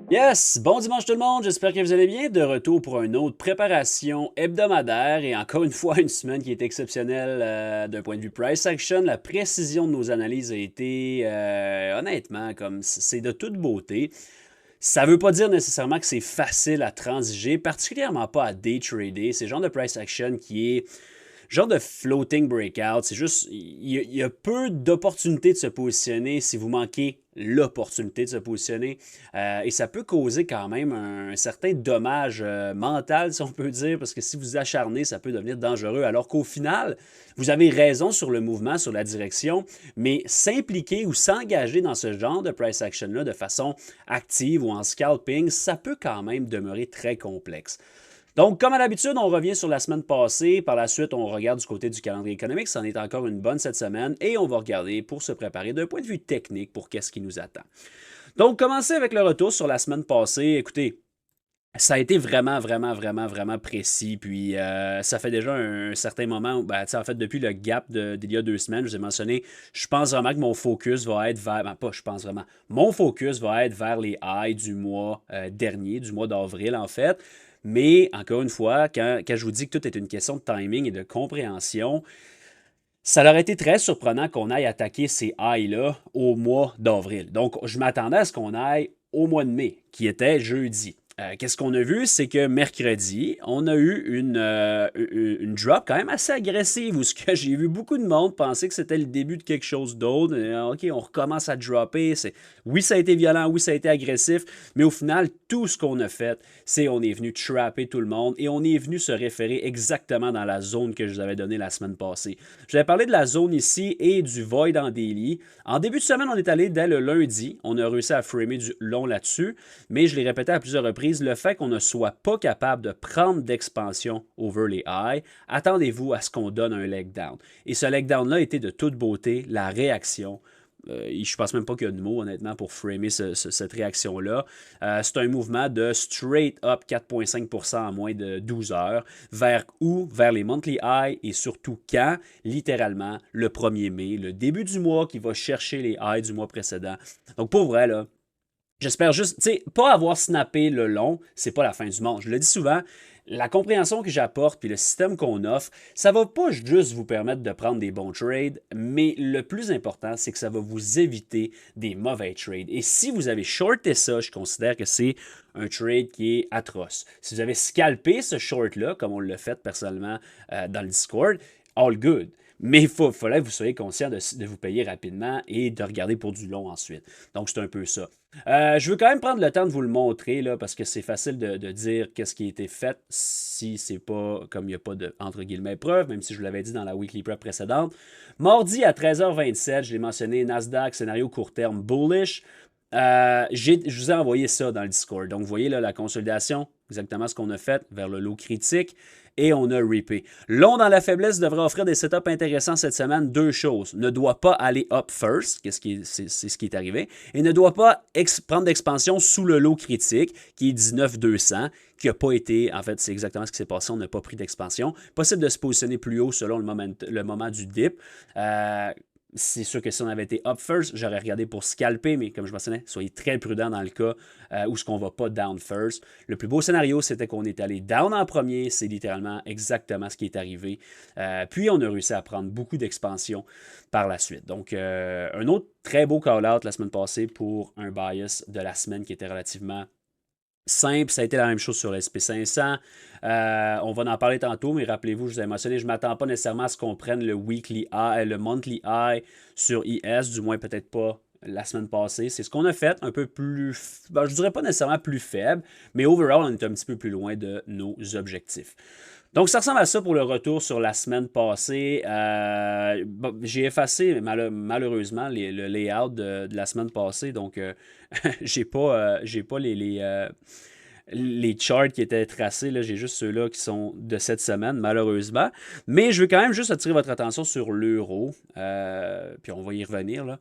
Yes! Bon dimanche tout le monde, j'espère que vous allez bien. De retour pour une autre préparation hebdomadaire et encore une fois une semaine qui est exceptionnelle d'un point de vue price action. La précision de nos analyses a été honnêtement comme c'est de toute beauté. Ça ne veut pas dire nécessairement que c'est facile à transiger, particulièrement pas à day trader. C'est le genre de price action qui est genre de floating breakout. C'est juste, il y a peu d'opportunités de se positionner si vous manquez l'opportunité de se positionner. Et ça peut causer quand même un certain dommage mental, si on peut dire, parce que si vous acharnez, ça peut devenir dangereux. Alors qu'au final, vous avez raison sur le mouvement, sur la direction, mais s'impliquer ou s'engager dans ce genre de price action-là de façon active ou en scalping, ça peut quand même demeurer très complexe. Donc, comme à l'habitude, on revient sur la semaine passée. Par la suite, on regarde du côté du calendrier économique. Ça en est encore une bonne cette semaine. Et on va regarder pour se préparer d'un point de vue technique pour qu'est-ce qui nous attend. Donc, commencer avec le retour sur la semaine passée. Écoutez, ça a été vraiment, vraiment, vraiment, vraiment précis. Puis, ça fait déjà un certain moment, en fait, depuis le gap d'il y a 2 semaines, je vous ai mentionné, je pense vraiment que mon focus va être vers, pas je pense vraiment, mon focus va être vers les highs du mois dernier, du mois d'avril, en fait. Mais, encore une fois, quand je vous dis que tout est une question de timing et de compréhension, ça aurait été très surprenant qu'on aille attaquer ces highs-là au mois d'avril. Donc, je m'attendais à ce qu'on aille au mois de mai, qui était jeudi. Qu'est-ce qu'on a vu? C'est que mercredi, on a eu une drop quand même assez agressive où ce que j'ai vu beaucoup de monde penser que c'était le début de quelque chose d'autre. OK, on recommence à dropper. Oui, ça a été violent, oui, ça a été agressif, mais au final, tout ce qu'on a fait, c'est on est venu trapper tout le monde et on est venu se référer exactement dans la zone que je vous avais donnée la semaine passée. Je vais parler de la zone ici et du void en daily. En début de semaine, on est allé dès le lundi. On a réussi à framer du long là-dessus, mais je l'ai répété à plusieurs reprises, le fait qu'on ne soit pas capable de prendre d'expansion over les highs, attendez-vous à ce qu'on donne un leg down. Et ce leg down-là était de toute beauté la réaction. Je ne pense même pas qu'il y a de mots, honnêtement, pour framer cette réaction-là. C'est un mouvement de straight up 4,5% en moins de 12 heures. Vers où? Vers les monthly highs et surtout quand? Littéralement, le 1er mai, le début du mois qui va chercher les highs du mois précédent. Donc, pour vrai, là, j'espère juste, tu sais, pas avoir snappé le long, c'est pas la fin du monde. Je le dis souvent, la compréhension que j'apporte puis le système qu'on offre, ça va pas juste vous permettre de prendre des bons trades, mais le plus important, c'est que ça va vous éviter des mauvais trades. Et si vous avez shorté ça, je considère que c'est un trade qui est atroce. Si vous avez scalpé ce short-là, comme on l'a fait personnellement dans le Discord, all good. Mais il fallait que vous soyez conscient de vous payer rapidement et de regarder pour du long ensuite. Donc, c'est un peu ça. Je veux quand même prendre le temps de vous le montrer là, parce que c'est facile de dire qu'est-ce qui a été fait si c'est pas comme il n'y a pas de entre guillemets preuve, même si je vous l'avais dit dans la weekly prep précédente. Mardi à 13h27, je l'ai mentionné, Nasdaq, scénario court terme bullish. Je vous ai envoyé ça dans le Discord. Donc, vous voyez là, la consolidation, exactement ce qu'on a fait vers le lot critique. Et on a reapé. Long dans la faiblesse devrait offrir des setups intéressants cette semaine. Deux choses. Ne doit pas aller up first, c'est ce qui est arrivé, et ne doit pas prendre d'expansion sous le lot critique, qui est 19,200, qui n'a pas été, en fait, c'est exactement ce qui s'est passé, on n'a pas pris d'expansion. Possible de se positionner plus haut selon le moment du dip. C'est sûr que si on avait été up first, j'aurais regardé pour scalper, mais comme je mentionnais, soyez très prudents dans le cas où ce qu'on ne va pas down first. Le plus beau scénario, c'était qu'on est allé down en premier. C'est littéralement exactement ce qui est arrivé. Puis, on a réussi à prendre beaucoup d'expansion par la suite. Donc, un autre très beau call-out la semaine passée pour un bias de la semaine qui était relativement simple. Ça a été la même chose sur le SP500. On va en parler tantôt, mais rappelez-vous, je vous ai mentionné, je ne m'attends pas nécessairement à ce qu'on prenne le weekly high, le monthly high sur IS, du moins peut-être pas la semaine passée. C'est ce qu'on a fait, un peu plus, je dirais pas nécessairement plus faible, mais overall, on est un petit peu plus loin de nos objectifs. Donc, ça ressemble à ça pour le retour sur la semaine passée. J'ai effacé malheureusement le layout de la semaine passée, donc j'ai pas les charts qui étaient tracés. Là, j'ai juste ceux-là qui sont de cette semaine, malheureusement. Mais je veux quand même juste attirer votre attention sur l'euro. Puis on va y revenir, là.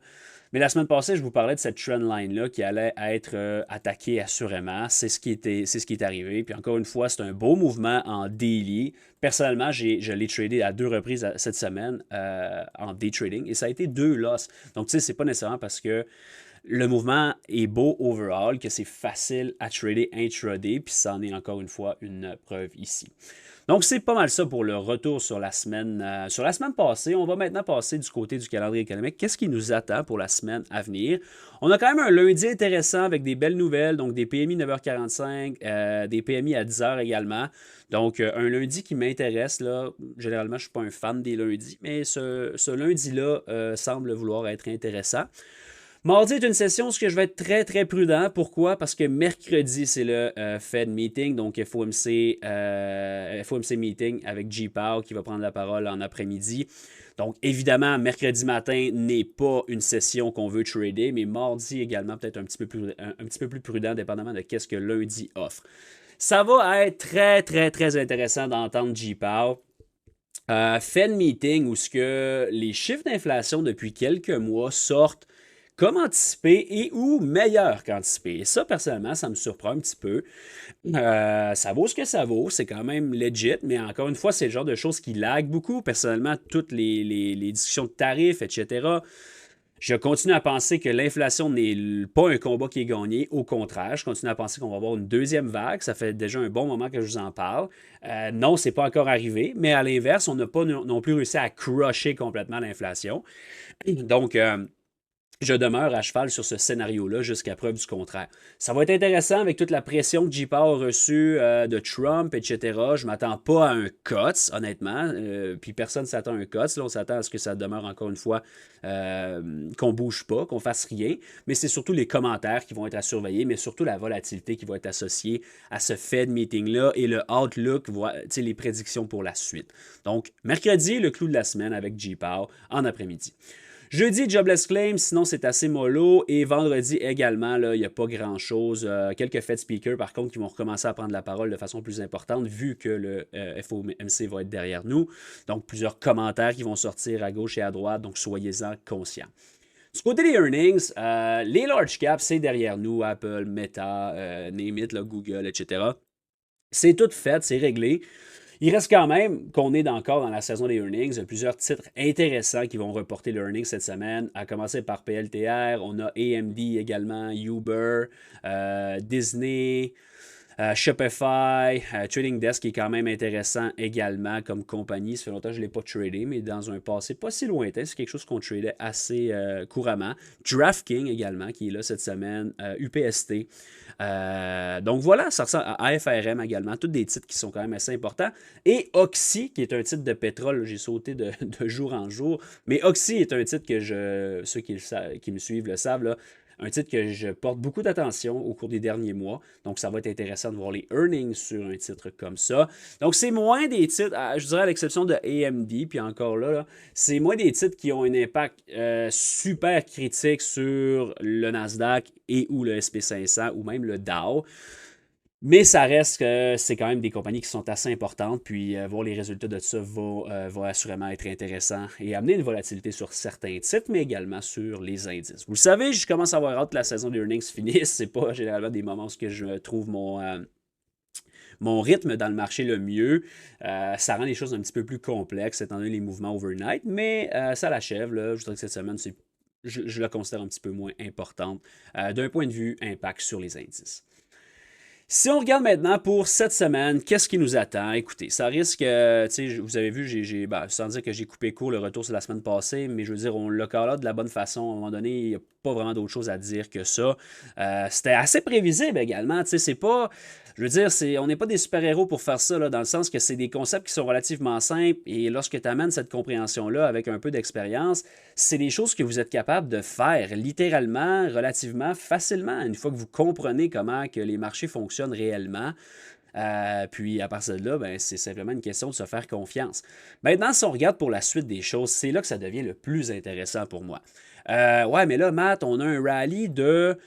Mais la semaine passée, je vous parlais de cette trend line-là qui allait être attaquée assurément. C'est ce qui est arrivé. Puis encore une fois, c'est un beau mouvement en daily. Personnellement, je l'ai tradé à 2 reprises cette semaine en day trading et ça a été 2 losses. Donc, tu sais, c'est pas nécessairement parce que le mouvement est beau overall, que c'est facile à trader intraday, puis ça en est encore une fois une preuve ici. Donc, c'est pas mal ça pour le retour sur la semaine. Sur la semaine passée, on va maintenant passer du côté du calendrier économique. Qu'est-ce qui nous attend pour la semaine à venir? On a quand même un lundi intéressant avec des belles nouvelles, donc des PMI 9h45, des PMI à 10h également. Donc, un lundi qui m'intéresse, là. Généralement, je ne suis pas un fan des lundis, mais ce lundi-là semble vouloir être intéressant. Mardi est une session où je vais être très, très prudent. Pourquoi? Parce que mercredi, c'est le Fed Meeting, donc FOMC Meeting avec G. Powell qui va prendre la parole en après-midi. Donc, évidemment, mercredi matin n'est pas une session qu'on veut trader, mais mardi également, peut-être un petit peu plus prudent, dépendamment de qu'est-ce que lundi offre. Ça va être très, très, très intéressant d'entendre G. Powell. Fed Meeting où ce que les chiffres d'inflation depuis quelques mois sortent comme anticipé et ou meilleur qu'anticipé. Et ça, personnellement, ça me surprend un petit peu. Ça vaut ce que ça vaut, c'est quand même legit, mais encore une fois, c'est le genre de choses qui laguent beaucoup. Personnellement, toutes les discussions de tarifs, etc., je continue à penser que l'inflation n'est pas un combat qui est gagné. Au contraire, je continue à penser qu'on va avoir une deuxième vague. Ça fait déjà un bon moment que je vous en parle. Non, c'est pas encore arrivé, mais à l'inverse, on n'a pas non plus réussi à crusher complètement l'inflation. Donc, je demeure à cheval sur ce scénario-là jusqu'à preuve du contraire. Ça va être intéressant avec toute la pression que J-Pow a reçue de Trump, etc. Je ne m'attends pas à un cuts, honnêtement. Puis personne ne s'attend à un cuts. Là, on s'attend à ce que ça demeure encore une fois qu'on ne bouge pas, qu'on ne fasse rien. Mais c'est surtout les commentaires qui vont être à surveiller, mais surtout la volatilité qui va être associée à ce Fed meeting-là et le outlook, les prédictions pour la suite. Donc, mercredi, le clou de la semaine avec J-Pow en après-midi. Jeudi, Jobless Claim, sinon c'est assez mollo. Et vendredi également, il n'y a pas grand-chose. Quelques Fed speakers, par contre, qui vont recommencer à prendre la parole de façon plus importante, vu que le FOMC va être derrière nous. Donc, plusieurs commentaires qui vont sortir à gauche et à droite, donc soyez-en conscients. Du côté des earnings, les large caps, c'est derrière nous. Apple, Meta, name it, Google, etc. C'est tout fait, c'est réglé. Il reste quand même qu'on est encore dans la saison des earnings. Il y a plusieurs titres intéressants qui vont reporter le earnings cette semaine, à commencer par PLTR. On a AMD également, Uber, Disney, Shopify, Trading Desk qui est quand même intéressant également comme compagnie. Ça fait longtemps que je ne l'ai pas tradé, mais dans un passé pas si lointain, c'est quelque chose qu'on tradait assez couramment. DraftKings également qui est là cette semaine, UPST. Donc voilà, ça ressemble à AFRM également, tous des titres qui sont quand même assez importants. Et Oxy, qui est un titre de pétrole, j'ai sauté de jour en jour, mais Oxy est un titre que ceux qui me suivent le savent, là, un titre que je porte beaucoup d'attention au cours des derniers mois. Donc, ça va être intéressant de voir les earnings sur un titre comme ça. Donc, c'est moins des titres, je dirais à l'exception de AMD, puis encore là, c'est moins des titres qui ont un impact super critique sur le Nasdaq et ou le SP500 ou même le Dow. Mais ça reste que c'est quand même des compagnies qui sont assez importantes, puis voir les résultats de ça va assurément être intéressant et amener une volatilité sur certains titres, mais également sur les indices. Vous le savez, je commence à avoir hâte que la saison des earnings finisse. C'est pas généralement des moments où je trouve mon rythme dans le marché le mieux. Ça rend les choses un petit peu plus complexes étant donné les mouvements overnight, mais ça l'achève. Je dirais que cette semaine, je la considère un petit peu moins importante d'un point de vue impact sur les indices. Si on regarde maintenant pour cette semaine, qu'est-ce qui nous attend? Écoutez, ça risque, vous avez vu, sans dire que j'ai coupé court le retour sur la semaine passée, mais je veux dire, on l'a là de la bonne façon. À un moment donné, il n'y a pas vraiment d'autre chose à dire que ça. C'était assez prévisible également. C'est pas, je veux dire, on n'est pas des super-héros pour faire ça, là, dans le sens que c'est des concepts qui sont relativement simples et lorsque tu amènes cette compréhension-là avec un peu d'expérience, c'est des choses que vous êtes capable de faire littéralement, relativement facilement, une fois que vous comprenez comment que les marchés fonctionnent réellement. Puis à partir de là, c'est simplement une question de se faire confiance. Maintenant, si on regarde pour la suite des choses, c'est là que ça devient le plus intéressant pour moi. Ouais, mais là, Matt, on a un rallye de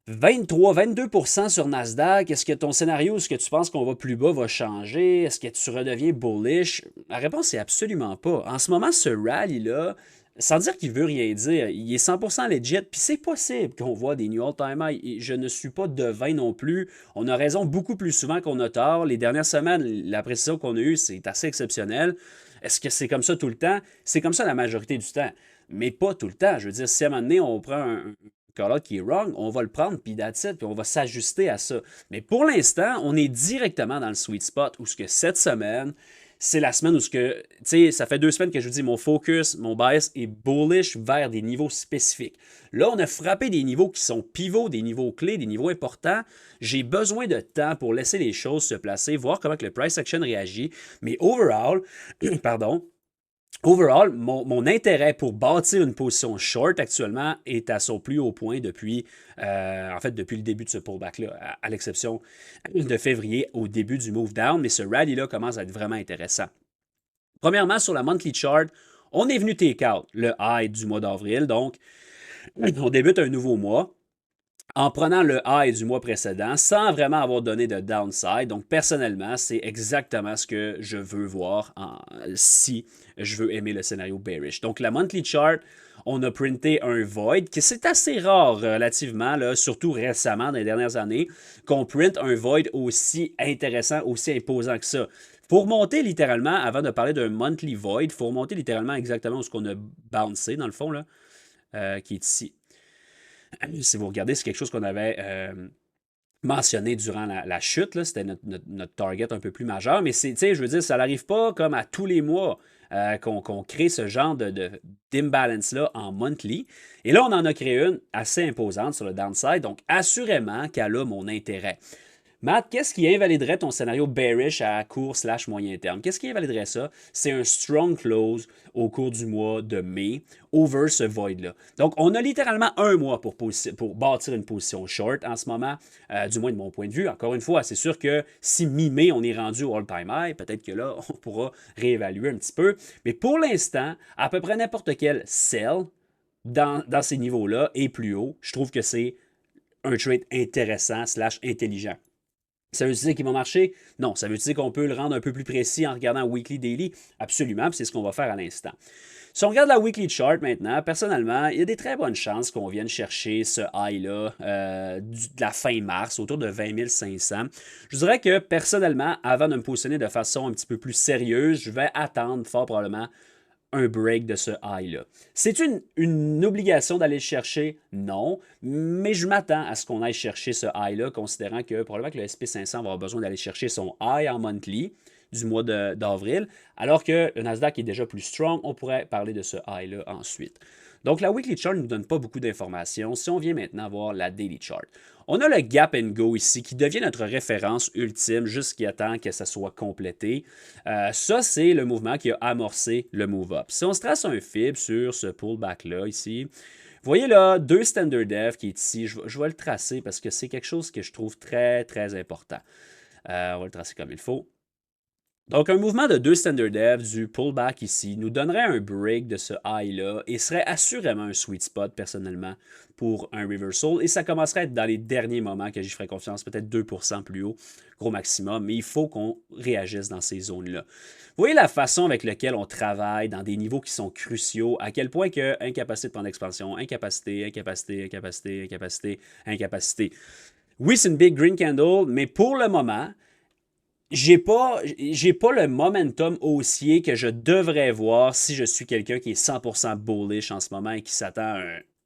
23-22% sur Nasdaq. Est-ce que ton scénario, est-ce que tu penses qu'on va plus bas, va changer? Est-ce que tu redeviens bullish? La réponse est absolument pas. En ce moment, ce rallye-là, sans dire qu'il veut rien dire, il est 100% legit, puis c'est possible qu'on voit des new all-time high. Et je ne suis pas devin non plus. On a raison beaucoup plus souvent qu'on a tort. Les dernières semaines, la précision qu'on a eue, c'est assez exceptionnel. Est-ce que c'est comme ça tout le temps? C'est comme ça la majorité du temps, mais pas tout le temps. Je veux dire, si à un moment donné, on prend un call-out qui est wrong, on va le prendre, puis that's it, puis on va s'ajuster à ça. Mais pour l'instant, on est directement dans le sweet spot où ce que cette semaine, c'est la semaine où ce que, tu sais, ça fait 2 semaines que je vous dis, mon focus, mon bias est bullish vers des niveaux spécifiques. Là, on a frappé des niveaux qui sont pivots, des niveaux clés, des niveaux importants. J'ai besoin de temps pour laisser les choses se placer, voir comment que le price action réagit. Mais overall, pardon, overall, mon intérêt pour bâtir une position short actuellement est à son plus haut point depuis, en fait, depuis le début de ce pullback-là, à l'exception de février au début du move down, mais ce rally-là commence à être vraiment intéressant. Premièrement, sur la monthly chart, on est venu take out le high du mois d'avril, donc on débute un nouveau mois en prenant le high du mois précédent sans vraiment avoir donné de downside. Donc, personnellement, c'est exactement ce que je veux voir si je veux aimer le scénario bearish. Donc, la monthly chart, on a printé un void, qui c'est assez rare relativement, là, surtout récemment, dans les dernières années, qu'on print un void aussi intéressant, aussi imposant que ça. Pour monter littéralement, avant de parler d'un monthly void, il faut remonter littéralement exactement où ce qu'on a bouncé, dans le fond, là, qui est ici. Si vous regardez, c'est quelque chose qu'on avait mentionné durant la chute. C'était notre target un peu plus majeur. Mais je veux dire, ça n'arrive pas comme à tous les mois qu'on crée ce genre d'imbalance-là en monthly. Et là, on en a créé une assez imposante sur le downside. Donc, assurément qu'elle a mon intérêt. Matt, qu'est-ce qui invaliderait ton scénario bearish à court/moyen terme? Qu'est-ce qui invaliderait ça? C'est un strong close au cours du mois de mai over ce void-là. Donc, on a littéralement un mois pour bâtir une position short en ce moment, du moins de mon point de vue. Encore une fois, c'est sûr que si mi-mai, on est rendu au all-time high, peut-être que là, on pourra réévaluer un petit peu. Mais pour l'instant, à peu près n'importe quel sell dans ces niveaux-là et plus haut, je trouve que c'est un trade intéressant/intelligent. Ça veut dire qu'il va marcher? Non. Ça veut dire qu'on peut le rendre un peu plus précis en regardant weekly, daily? Absolument, puis c'est ce qu'on va faire à l'instant. Si on regarde la weekly chart maintenant, personnellement, il y a des très bonnes chances qu'on vienne chercher ce high-là de la fin mars, autour de 20 500. Je dirais que personnellement, avant de me positionner de façon un petit peu plus sérieuse, je vais attendre fort probablement un break de ce high-là. C'est une obligation d'aller le chercher? Non, mais je m'attends à ce qu'on aille chercher ce high-là, considérant que probablement que le SP500 va avoir besoin d'aller chercher son high en monthly du mois d'avril, alors que le Nasdaq est déjà plus strong, on pourrait parler de ce high-là ensuite. Donc, la weekly chart ne nous donne pas beaucoup d'informations. Si on vient maintenant voir la daily chart, on a le gap and go ici qui devient notre référence ultime jusqu'à temps que ça soit complété. Ça, c'est le mouvement qui a amorcé le move up. Si on se trace un fib sur ce pullback-là ici, vous voyez là, 2 standard def qui est ici. Je vais le tracer parce que c'est quelque chose que je trouve très, très important. On va le tracer comme il faut. Donc, un mouvement de 2 standard def du pullback ici nous donnerait un break de ce high-là et serait assurément un sweet spot, personnellement, pour un reversal. Et ça commencerait à être dans les derniers moments que j'y ferais confiance, peut-être 2% plus haut, gros maximum, mais il faut qu'on réagisse dans ces zones-là. Vous voyez la façon avec laquelle on travaille dans des niveaux qui sont cruciaux, à quel point que incapacité de prendre l'expansion, incapacité, incapacité, incapacité, incapacité, incapacité. Oui, c'est une big green candle, mais pour le moment, j'ai pas le momentum haussier que je devrais voir si je suis quelqu'un qui est 100% bullish en ce moment et qui s'attend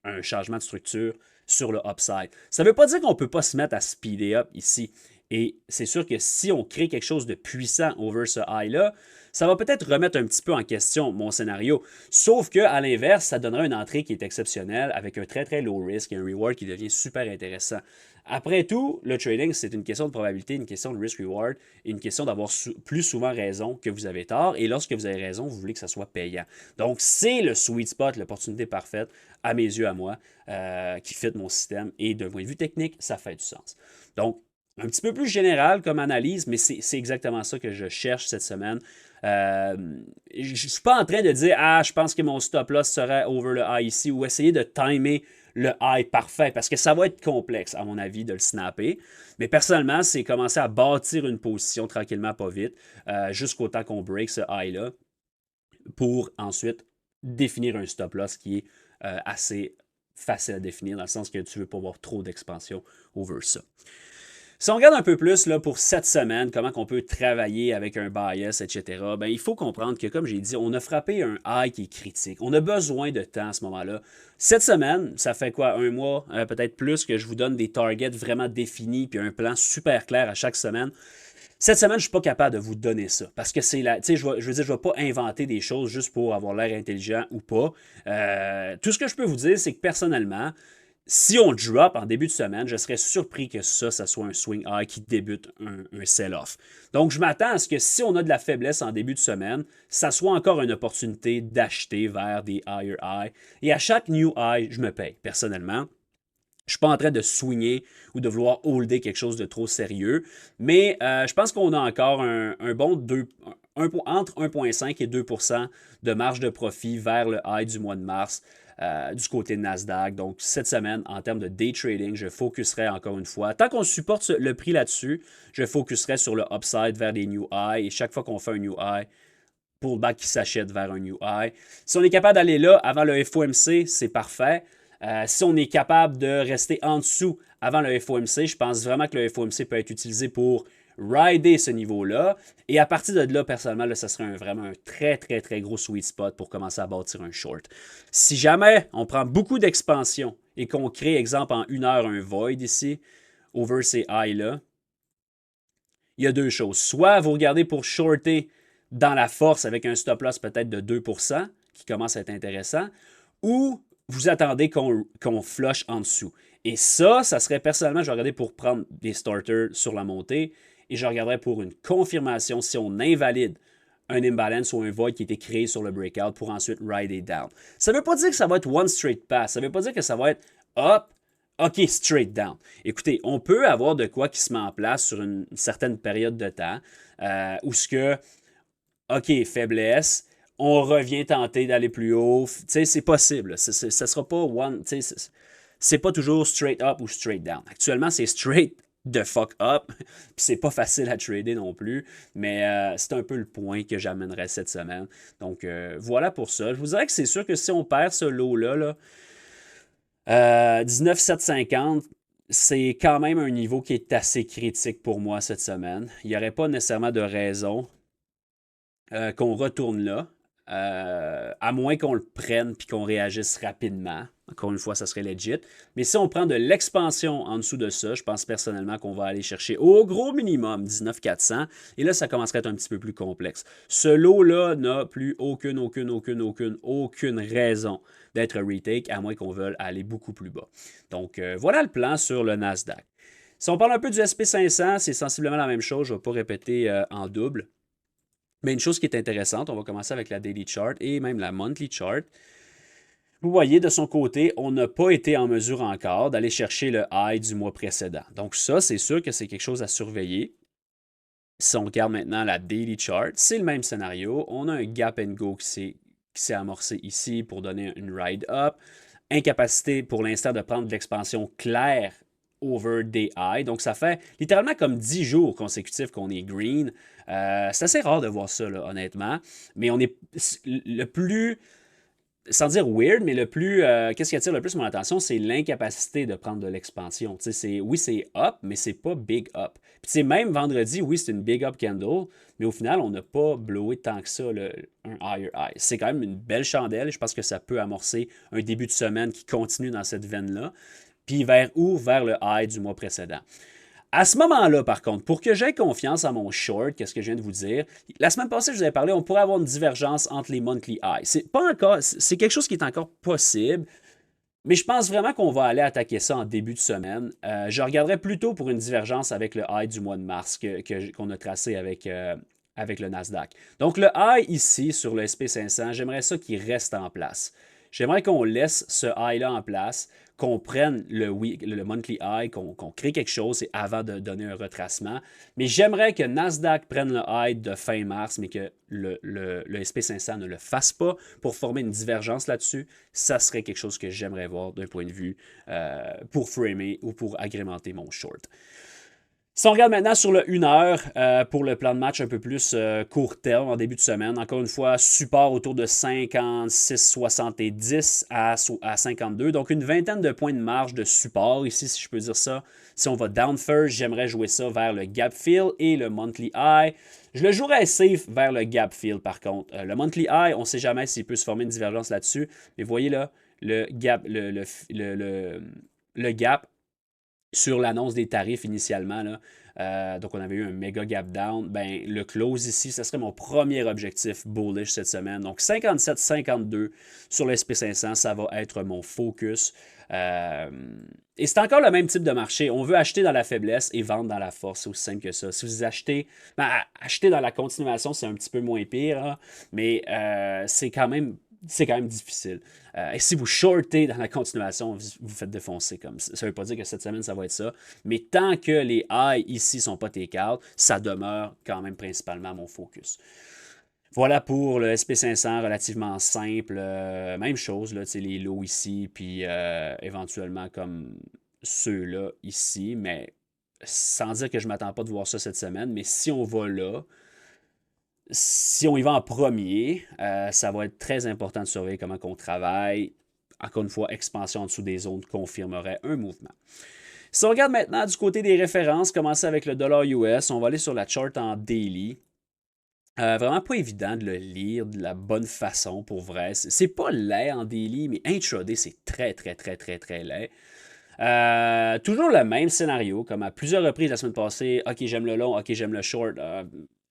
à un changement de structure sur le upside. Ça ne veut pas dire qu'on ne peut pas se mettre à speeder up ici. Et c'est sûr que si on crée quelque chose de puissant over ce high-là, ça va peut-être remettre un petit peu en question mon scénario. Sauf qu'à l'inverse, ça donnerait une entrée qui est exceptionnelle avec un très très low risk et un reward qui devient super intéressant. Après tout, le trading, c'est une question de probabilité, une question de risk-reward et une question d'avoir plus souvent raison que vous avez tort. Et lorsque vous avez raison, vous voulez que ça soit payant. Donc, c'est le sweet spot, l'opportunité parfaite, à mes yeux, à moi, qui fit mon système. Et d'un point de vue technique, ça fait du sens. Donc, un petit peu plus général comme analyse, mais c'est exactement ça que je cherche cette semaine. Je ne suis pas en train de dire « Ah, je pense que mon stop loss serait over le high ici » ou essayer de timer le high parfait parce que ça va être complexe, à mon avis, de le snapper. Mais personnellement, c'est commencer à bâtir une position tranquillement, pas vite, jusqu'au temps qu'on break ce high-là pour ensuite définir un stop loss qui est assez facile à définir dans le sens que tu ne veux pas avoir trop d'expansion over ça. Si on regarde un peu plus là, pour cette semaine, comment on peut travailler avec un bias, etc., ben, il faut comprendre que, comme j'ai dit, on a frappé un high qui est critique. On a besoin de temps à ce moment-là. Cette semaine, ça fait quoi, un mois, peut-être plus, que je vous donne des targets vraiment définis puis un plan super clair à chaque semaine. Cette semaine, je ne suis pas capable de vous donner ça. Parce que c'est là, tu sais, je veux dire, je ne vais pas inventer des choses juste pour avoir l'air intelligent ou pas. Tout ce que je peux vous dire, c'est que personnellement, si on drop en début de semaine, je serais surpris que ça soit un swing high qui débute un sell-off. Donc, je m'attends à ce que si on a de la faiblesse en début de semaine, ça soit encore une opportunité d'acheter vers des higher highs. Et à chaque new high, je me paye, personnellement. Je ne suis pas en train de swinger ou de vouloir holder quelque chose de trop sérieux, mais je pense qu'on a encore un bon entre 1,5 et 2 de marge de profit vers le high du mois de mars du côté de Nasdaq. Donc, cette semaine, en termes de day trading, je focuserai encore une fois. Tant qu'on supporte le prix là-dessus, je focuserai sur le upside vers des new highs. Et chaque fois qu'on fait un new high, pullback qui s'achète vers un new high. Si on est capable d'aller là avant le FOMC, c'est parfait. Si on est capable de rester en dessous avant le FOMC, je pense vraiment que le FOMC peut être utilisé pour rider ce niveau-là. Et à partir de là, personnellement, là, ça serait vraiment un très, très, très gros sweet spot pour commencer à bâtir un short. Si jamais on prend beaucoup d'expansion et qu'on crée, exemple, en 1 heure, un void ici, over ces highs-là, il y a deux choses. Soit vous regardez pour shorter dans la force avec un stop loss peut-être de 2%, qui commence à être intéressant, ou vous attendez qu'on flush en dessous. Et ça serait personnellement, je regarderais pour prendre des starters sur la montée et je regarderais pour une confirmation si on invalide un imbalance ou un void qui a été créé sur le breakout pour ensuite ride it down. Ça ne veut pas dire que ça va être one straight pass. Ça ne veut pas dire que ça va être up, OK, straight down. Écoutez, on peut avoir de quoi qui se met en place sur une certaine période de temps où ce que, OK, faiblesse, on revient tenter d'aller plus haut. Tu sais, c'est possible. Ça ne sera pas one. Tu sais, c'est pas toujours straight up ou straight down. Actuellement, c'est straight de fuck up. Puis c'est pas facile à trader non plus. Mais c'est un peu le point que j'amènerai cette semaine. Donc voilà pour ça. Je vous dirais que c'est sûr que si on perd ce lot-là, 19,750, c'est quand même un niveau qui est assez critique pour moi cette semaine. Il n'y aurait pas nécessairement de raison qu'on retourne là. À moins qu'on le prenne puis qu'on réagisse rapidement. Encore une fois, ça serait legit. Mais si on prend de l'expansion en dessous de ça, je pense personnellement qu'on va aller chercher au gros minimum 19 400. Et là, ça commencerait à être un petit peu plus complexe. Ce lot-là n'a plus aucune raison d'être retake, à moins qu'on veuille aller beaucoup plus bas. Donc, voilà le plan sur le Nasdaq. Si on parle un peu du SP500, c'est sensiblement la même chose. Je ne vais pas répéter en double. Mais une chose qui est intéressante, on va commencer avec la daily chart et même la monthly chart. Vous voyez, de son côté, on n'a pas été en mesure encore d'aller chercher le high du mois précédent. Donc ça, c'est sûr que c'est quelque chose à surveiller. Si on regarde maintenant la daily chart, c'est le même scénario. On a un gap and go qui s'est amorcé ici pour donner une ride up. Incapacité pour l'instant de prendre de l'expansion claire over day high. Donc, ça fait littéralement comme 10 jours consécutifs qu'on est green. C'est assez rare de voir ça, là, honnêtement. Mais on est le plus, sans dire weird, mais le plus, qu'est-ce qui attire le plus mon attention, c'est l'incapacité de prendre de l'expansion. Oui, c'est up, mais c'est pas big up. Puis, même vendredi, oui, c'est une big up candle, mais au final, on n'a pas blowé tant que ça un higher high. C'est quand même une belle chandelle et je pense que ça peut amorcer un début de semaine qui continue dans cette veine-là. Puis vers où? Vers le high du mois précédent. À ce moment-là, par contre, pour que j'aie confiance à mon short, qu'est-ce que je viens de vous dire? La semaine passée, je vous avais parlé, on pourrait avoir une divergence entre les monthly highs. C'est quelque chose qui est encore possible, mais je pense vraiment qu'on va aller attaquer ça en début de semaine. Je regarderai plutôt pour une divergence avec le high du mois de mars qu'on a tracé avec le Nasdaq. Donc, le high ici sur le SP500, j'aimerais ça qu'il reste en place. J'aimerais qu'on laisse ce high-là en place, qu'on prenne le monthly high, qu'on crée quelque chose, et avant de donner un retracement. Mais j'aimerais que Nasdaq prenne le high de fin mars, mais que le SP500 ne le fasse pas pour former une divergence là-dessus. Ça serait quelque chose que j'aimerais voir d'un point de vue pour framer ou pour agrémenter mon short. Si on regarde maintenant sur le 1 heure pour le plan de match un peu plus court terme en début de semaine, encore une fois, support autour de 56,70 à 52, donc une vingtaine de points de marge de support ici, si je peux dire ça. Si on va down first, j'aimerais jouer ça vers le gap fill et le monthly high. Je le jouerais safe vers le gap fill par contre. Le monthly high, on ne sait jamais s'il peut se former une divergence là-dessus, mais voyez là, le gap sur l'annonce des tarifs initialement, là, donc on avait eu un méga gap down, ben, le close ici, ce serait mon premier objectif bullish cette semaine. Donc 57-52 sur le SP500, ça va être mon focus. Et c'est encore le même type de marché. On veut acheter dans la faiblesse et vendre dans la force, c'est aussi simple que ça. Si vous achetez, ben, acheter dans la continuation, c'est un petit peu moins pire, hein, mais c'est quand même difficile. Et si vous shortez dans la continuation, vous faites défoncer comme ça. Ça ne veut pas dire que cette semaine, ça va être ça. Mais tant que les highs ici ne sont pas take out, ça demeure quand même principalement mon focus. Voilà pour le SP500, relativement simple. Même chose, là, les lows ici, puis éventuellement comme ceux-là ici. Mais sans dire que je ne m'attends pas de voir ça cette semaine. Mais si on va là, si on y va en premier, ça va être très important de surveiller comment on travaille. Encore une fois, expansion en dessous des zones confirmerait un mouvement. Si on regarde maintenant du côté des références, commencer avec le dollar US, on va aller sur la chart en daily. Vraiment pas évident de le lire de la bonne façon pour vrai. C'est pas laid en daily, mais intraday, c'est très, très, très, très, très laid. Toujours le même scénario, comme à plusieurs reprises la semaine passée. Ok, j'aime le long, ok, j'aime le short.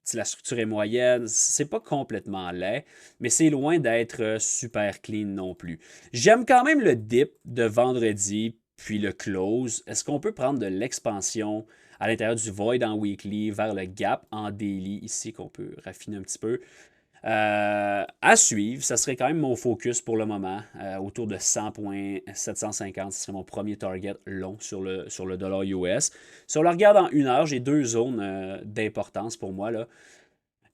Si la structure est moyenne, c'est pas complètement laid, mais c'est loin d'être super clean non plus. J'aime quand même le dip de vendredi, puis le close. Est-ce qu'on peut prendre de l'expansion à l'intérieur du void en weekly vers le gap en daily ici, qu'on peut raffiner un petit peu? À suivre, ça serait quand même mon focus pour le moment, autour de 100.750, ce serait mon premier target long sur le dollar US. Si on le regarde en 1 heure, j'ai deux zones d'importance pour moi, là.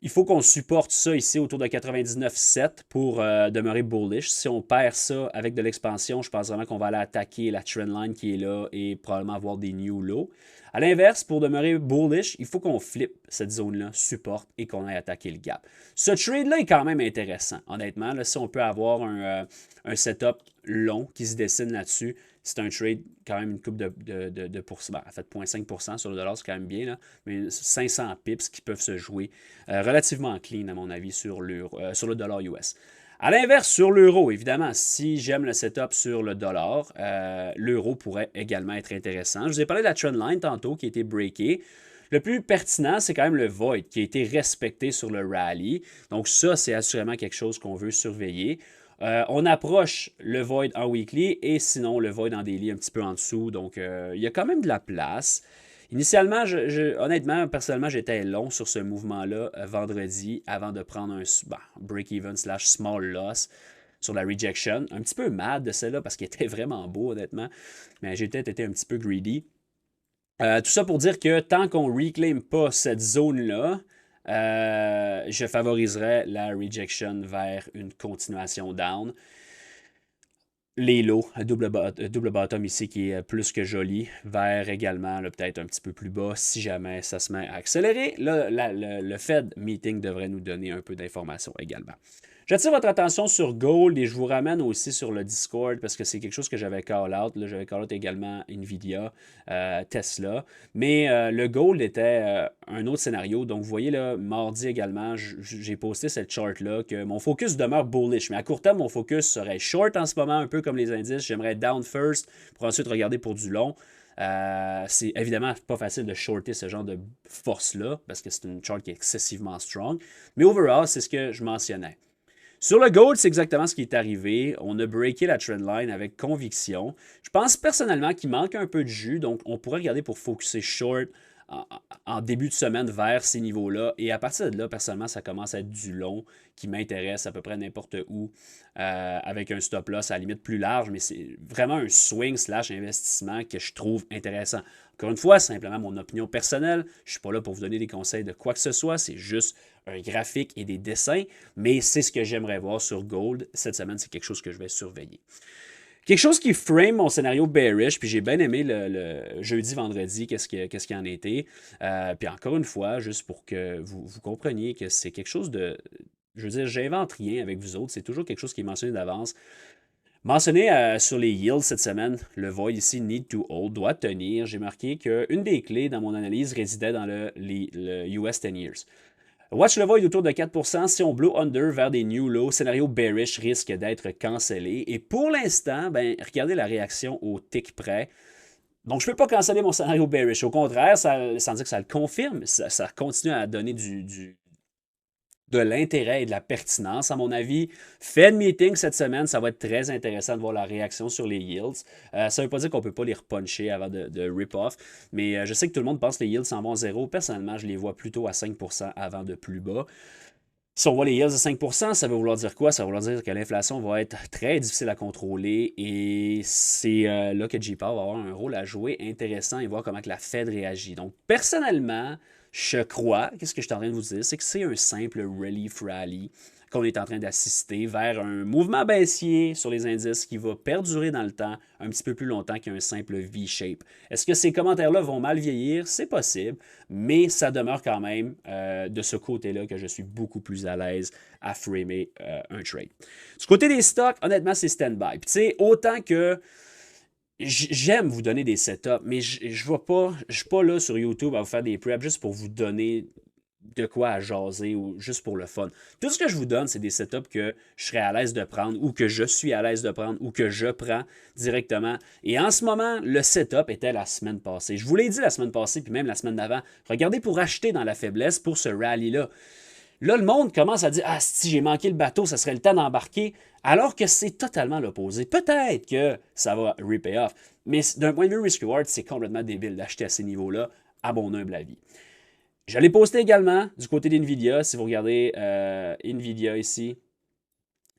Il faut qu'on supporte ça ici autour de 99,7 pour demeurer bullish. Si on perd ça avec de l'expansion, je pense vraiment qu'on va aller attaquer la trendline qui est là et probablement avoir des new lows. À l'inverse, pour demeurer bullish, il faut qu'on flippe cette zone-là, supporte et qu'on aille attaquer le gap. Ce trade-là est quand même intéressant, honnêtement. Là, si on peut avoir un setup long qui se dessine là-dessus, c'est un trade quand même une coupe de pourcents. En fait, 0,5% sur le dollar, c'est quand même bien, là, mais 500 pips qui peuvent se jouer relativement clean, à mon avis, sur le dollar US. À l'inverse, sur l'euro, évidemment, si j'aime le setup sur le dollar, l'euro pourrait également être intéressant. Je vous ai parlé de la trendline tantôt qui a été breakée. Le plus pertinent, c'est quand même le void qui a été respecté sur le rally. Donc ça, c'est assurément quelque chose qu'on veut surveiller. On approche le void en weekly et sinon le void en daily un petit peu en dessous. Donc il y a quand même de la place. Initialement, honnêtement, personnellement, j'étais long sur ce mouvement-là vendredi avant de prendre un break-even / small loss sur la rejection. Un petit peu mad de celle-là parce qu'il était vraiment beau, honnêtement. Mais j'ai peut-être été un petit peu greedy. Tout ça pour dire que tant qu'on ne reclaim pas cette zone-là, je favoriserais la rejection vers une continuation down. Les lows, double bottom ici qui est plus que joli, vers également peut-être un petit peu plus bas si jamais ça se met à accélérer. Là, le Fed meeting devrait nous donner un peu d'informations également. J'attire votre attention sur Gold et je vous ramène aussi sur le Discord parce que c'est quelque chose que j'avais call out. Là, j'avais call out également Nvidia, Tesla. Mais le Gold était un autre scénario. Donc, vous voyez, là, mardi également, j'ai posté cette chart-là que mon focus demeure bullish. Mais à court terme, mon focus serait short en ce moment, un peu comme les indices. J'aimerais down first pour ensuite regarder pour du long. C'est évidemment pas facile de shorter ce genre de force-là parce que c'est une chart qui est excessivement strong. Mais overall, c'est ce que je mentionnais. Sur le gold, c'est exactement ce qui est arrivé. On a breaké la trendline avec conviction. Je pense personnellement qu'il manque un peu de jus, donc on pourrait regarder pour focuser short en début de semaine vers ces niveaux-là. Et à partir de là, personnellement, ça commence à être du long qui m'intéresse à peu près n'importe où, avec un stop-loss à la limite plus large, mais c'est vraiment un swing slash investissement que je trouve intéressant. Encore une fois, c'est simplement mon opinion personnelle. Je ne suis pas là pour vous donner des conseils de quoi que ce soit. C'est juste un graphique et des dessins, mais c'est ce que j'aimerais voir sur Gold. Cette semaine, c'est quelque chose que je vais surveiller. Quelque chose qui frame mon scénario bearish, puis j'ai bien aimé le jeudi-vendredi, qu'est-ce qu'il en était. Puis encore une fois, juste pour que vous compreniez que c'est quelque chose de... Je veux dire, j'invente rien avec vous autres, c'est toujours quelque chose qui est mentionné d'avance. Mentionné sur les yields cette semaine, le void ici, need to hold, doit tenir. J'ai marqué qu'une des clés dans mon analyse résidait dans le US 10 years. Watch le void autour de 4%. Si on blow under vers des new lows, scénario bearish risque d'être cancellé. Et pour l'instant, ben, regardez la réaction au tick près. Donc, je ne peux pas canceller mon scénario bearish. Au contraire, sans dire que ça le confirme, ça continue à donner de l'intérêt et de la pertinence, à mon avis. Fed meeting cette semaine, ça va être très intéressant de voir la réaction sur les yields. Ça ne veut pas dire qu'on ne peut pas les repuncher avant de rip-off, mais je sais que tout le monde pense que les yields s'en vont à zéro. Personnellement, je les vois plutôt à 5% avant de plus bas. Si on voit les yields à 5%, ça veut vouloir dire quoi? Ça veut vouloir dire que l'inflation va être très difficile à contrôler et c'est là que JPAR va avoir un rôle à jouer intéressant et voir comment que la Fed réagit. Donc, personnellement, je crois, qu'est-ce que je suis en train de vous dire, c'est que c'est un simple relief rally qu'on est en train d'assister vers un mouvement baissier sur les indices qui va perdurer dans le temps un petit peu plus longtemps qu'un simple V-shape. Est-ce que ces commentaires-là vont mal vieillir? C'est possible, mais ça demeure quand même de ce côté-là que je suis beaucoup plus à l'aise à framer un trade. Du côté des stocks, honnêtement, c'est stand-by. Puis tu sais, autant que j'aime vous donner des setups, mais je ne suis pas là sur YouTube à vous faire des preps juste pour vous donner de quoi à jaser ou juste pour le fun. Tout ce que je vous donne, c'est des setups que je serais à l'aise de prendre ou que je suis à l'aise de prendre ou que je prends directement. Et en ce moment, le setup était la semaine passée. Je vous l'ai dit la semaine passée, puis même la semaine d'avant. Regardez pour acheter dans la faiblesse pour ce rallye-là. Là, le monde commence à dire « Ah, si j'ai manqué le bateau, ça serait le temps d'embarquer. » Alors que c'est totalement l'opposé. Peut-être que ça va repay off, mais d'un point de vue risk-reward, c'est complètement débile d'acheter à ces niveaux-là, à mon humble avis. Je l'ai posté également du côté d'NVIDIA, si vous regardez NVIDIA ici.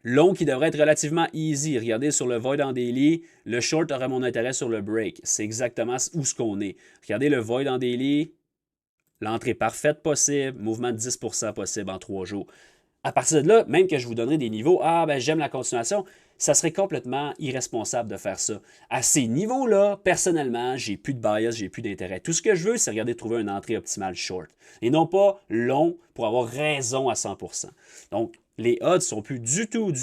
Long qui devrait être relativement easy. Regardez sur le void en daily, le short aurait mon intérêt sur le break. C'est exactement où ce qu'on est. Regardez le void en daily, l'entrée parfaite possible, mouvement de 10% possible en 3 jours. À partir de là, même que je vous donnerai des niveaux, ah ben j'aime la continuation, ça serait complètement irresponsable de faire ça. À ces niveaux-là, personnellement, j'ai plus de bias, j'ai plus d'intérêt. Tout ce que je veux, c'est regarder trouver une entrée optimale short. Et non pas long pour avoir raison à 100%. Donc, les odds sont plus du tout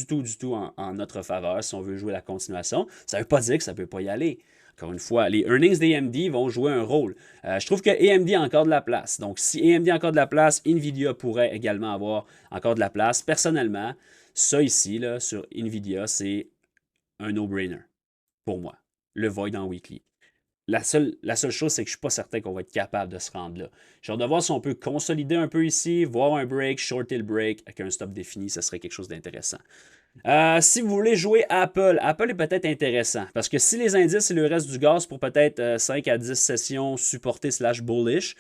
en notre faveur si on veut jouer la continuation. Ça ne veut pas dire que ça ne peut pas y aller. Encore une fois, les earnings d'AMD vont jouer un rôle. Je trouve que AMD a encore de la place. Donc, si AMD a encore de la place, NVIDIA pourrait également avoir encore de la place. Personnellement, ça ici, là, sur NVIDIA, c'est un no-brainer pour moi. Le void en weekly. La seule chose, c'est que je ne suis pas certain qu'on va être capable de se rendre là. J'ai hâte de voir si on peut consolider un peu ici, voir un break, shorter le break avec un stop défini, ça serait quelque chose d'intéressant. Si vous voulez jouer Apple, Apple est peut-être intéressant parce que si les indices et le reste du gaz pour peut-être 5 à 10 sessions supportées / bullish,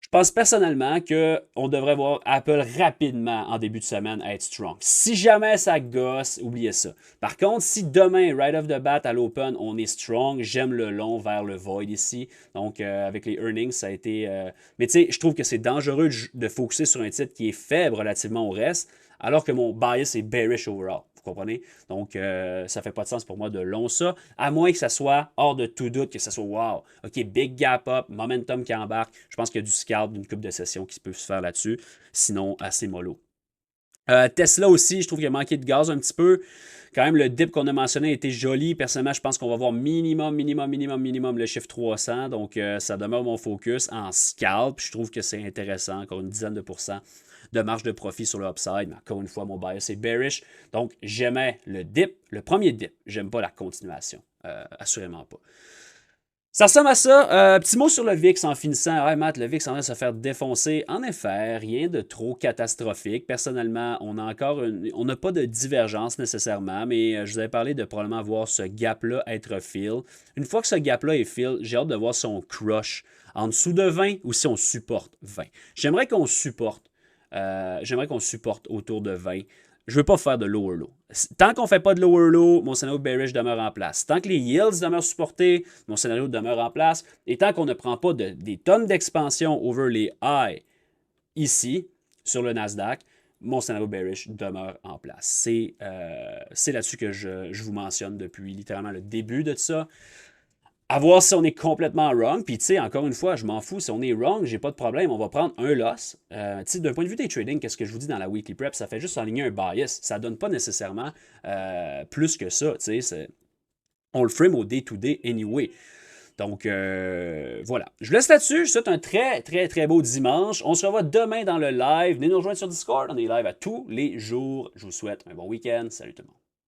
je pense personnellement qu'on devrait voir Apple rapidement en début de semaine être strong. Si jamais ça gosse, oubliez ça. Par contre, si demain, right off the bat à l'open, on est strong, j'aime le long vers le void ici. Donc, avec les earnings, ça a été... Mais tu sais, je trouve que c'est dangereux de focuser sur un titre qui est faible relativement au reste, alors que mon bias est bearish overall. Vous comprenez? Donc, ça ne fait pas de sens pour moi de long ça, à moins que ça soit hors de tout doute, que ça soit wow, OK, big gap up, momentum qui embarque. Je pense qu'il y a du scalp d'une coupe de session qui peut se faire là-dessus. Sinon, assez mollo. Tesla aussi, je trouve qu'il a manqué de gaz un petit peu. Quand même, le dip qu'on a mentionné a été joli. Personnellement, je pense qu'on va voir minimum le chiffre 300. Donc, ça demeure mon focus en scalp. Je trouve que c'est intéressant, encore une dizaine de pourcents de marge de profit sur le upside. Mais encore une fois, mon bias est bearish. Donc, j'aimais le dip, le premier dip. J'aime pas la continuation. Assurément pas. Ça ressemble à ça. Petit mot sur le VIX en finissant. Ouais, Matt, le VIX est en train de se faire défoncer. En effet, rien de trop catastrophique. Personnellement, on n'a pas de divergence nécessairement, mais je vous avais parlé de probablement voir ce gap-là être fill. Une fois que ce gap-là est fill, j'ai hâte de voir si on crush en dessous de 20 ou si on supporte 20. J'aimerais qu'on supporte. J'aimerais qu'on supporte autour de 20. Je ne veux pas faire de lower low. Tant qu'on ne fait pas de lower low, mon scénario bearish demeure en place. Tant que les yields demeurent supportés, mon scénario demeure en place. Et tant qu'on ne prend pas des tonnes d'expansion over les highs ici, sur le Nasdaq, mon scénario bearish demeure en place. C'est là-dessus que je vous mentionne depuis littéralement le début de ça. À voir si on est complètement wrong. Puis, tu sais, encore une fois, je m'en fous. Si on est wrong, j'ai pas de problème. On va prendre un loss. Tu sais, d'un point de vue des trading, qu'est-ce que je vous dis dans la weekly prep? Ça fait juste aligner un bias. Ça donne pas nécessairement plus que ça. Tu sais, on le frame au day-to-day anyway. Donc, voilà. Je vous laisse là-dessus. Je vous souhaite un très, très, très beau dimanche. On se revoit demain dans le live. Venez nous rejoindre sur Discord. On est live à tous les jours. Je vous souhaite un bon week-end. Salut tout le monde.